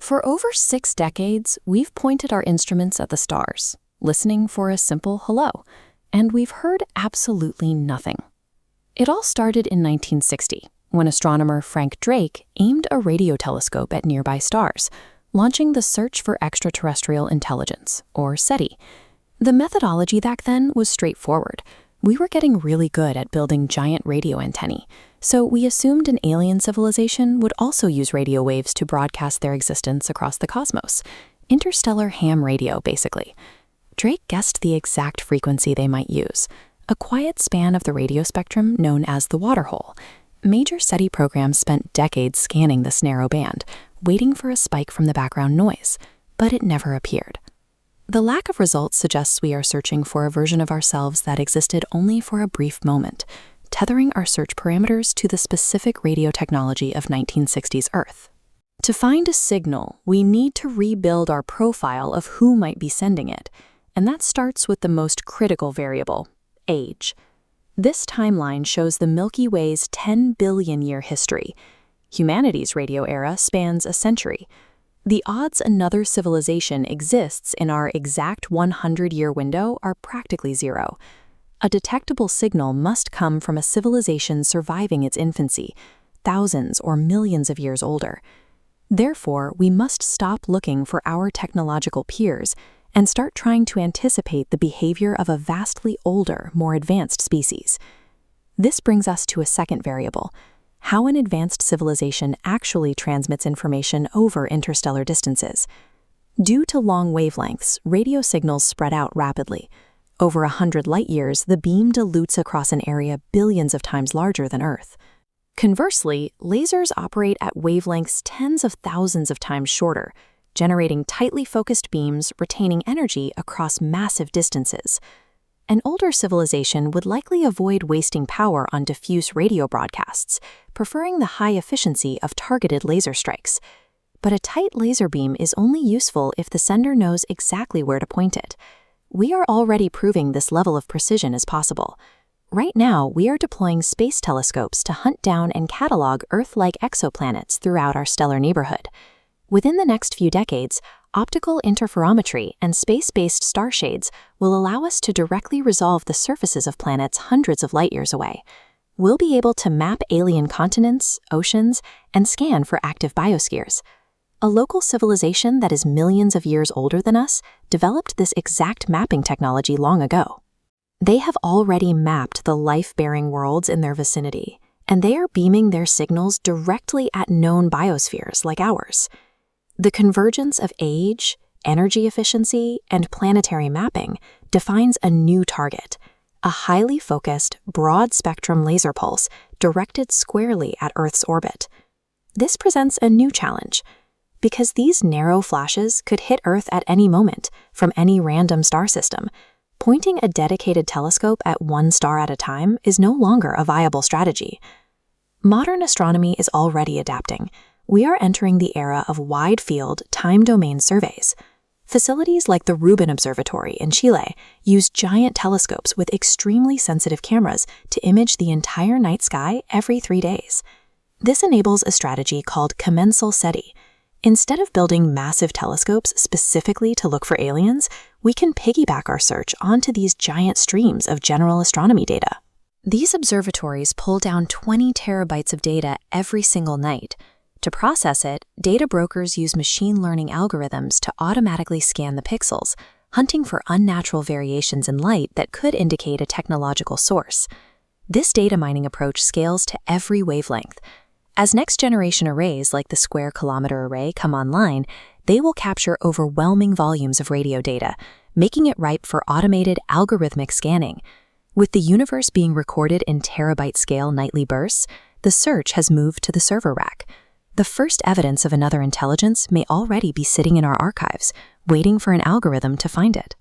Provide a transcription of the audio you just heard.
For over 6 decades, we've pointed our instruments at the stars, listening for a simple hello, and we've heard absolutely nothing. It all started in 1960, when astronomer Frank Drake aimed a radio telescope at nearby stars, launching the Search for Extraterrestrial Intelligence, or SETI. The methodology back then was straightforward. We were getting really good at building giant radio antennae, so we assumed an alien civilization would also use radio waves to broadcast their existence across the cosmos. Interstellar ham radio, basically. Drake guessed the exact frequency they might use, a quiet span of the radio spectrum known as the waterhole. Major SETI programs spent decades scanning this narrow band, waiting for a spike from the background noise, but it never appeared. The lack of results suggests we are searching for a version of ourselves that existed only for a brief moment, tethering our search parameters to the specific radio technology of 1960s Earth. To find a signal, we need to rebuild our profile of who might be sending it, and that starts with the most critical variable, age. This timeline shows the Milky Way's 10 billion year history. Humanity's radio era spans a century. The odds another civilization exists in our exact 100-year window are practically zero. A detectable signal must come from a civilization surviving its infancy, thousands or millions of years older. Therefore, we must stop looking for our technological peers and start trying to anticipate the behavior of a vastly older, more advanced species. This brings us to a second variable: how an advanced civilization actually transmits information over interstellar distances. Due to long wavelengths, radio signals spread out rapidly. Over 100 light-years, the beam dilutes across an area billions of times larger than Earth. Conversely, lasers operate at wavelengths tens of thousands of times shorter, generating tightly focused beams retaining energy across massive distances. An older civilization would likely avoid wasting power on diffuse radio broadcasts, preferring the high efficiency of targeted laser strikes. But a tight laser beam is only useful if the sender knows exactly where to point it. We are already proving this level of precision is possible. Right now, we are deploying space telescopes to hunt down and catalog Earth-like exoplanets throughout our stellar neighborhood. Within the next few decades, optical interferometry and space-based starshades will allow us to directly resolve the surfaces of planets hundreds of light-years away. We'll be able to map alien continents, oceans, and scan for active biospheres. A local civilization that is millions of years older than us developed this exact mapping technology long ago. They have already mapped the life-bearing worlds in their vicinity, and they are beaming their signals directly at known biospheres like ours. The convergence of age, energy efficiency, and planetary mapping defines a new target: a highly focused, broad-spectrum laser pulse directed squarely at Earth's orbit. This presents a new challenge, because these narrow flashes could hit Earth at any moment from any random star system. Pointing a dedicated telescope at one star at a time is no longer a viable strategy. Modern astronomy is already adapting. We are entering the era of wide-field, time-domain surveys. Facilities like the Rubin Observatory in Chile use giant telescopes with extremely sensitive cameras to image the entire night sky every 3 days. This enables a strategy called commensal SETI. Instead of building massive telescopes specifically to look for aliens, we can piggyback our search onto these giant streams of general astronomy data. These observatories pull down 20 terabytes of data every single night. To process it, data brokers use machine learning algorithms to automatically scan the pixels, hunting for unnatural variations in light that could indicate a technological source. This data mining approach scales to every wavelength. As next-generation arrays like the Square Kilometre Array come online, they will capture overwhelming volumes of radio data, making it ripe for automated algorithmic scanning. With the universe being recorded in terabyte-scale nightly bursts, the search has moved to the server rack. The first evidence of another intelligence may already be sitting in our archives, waiting for an algorithm to find it.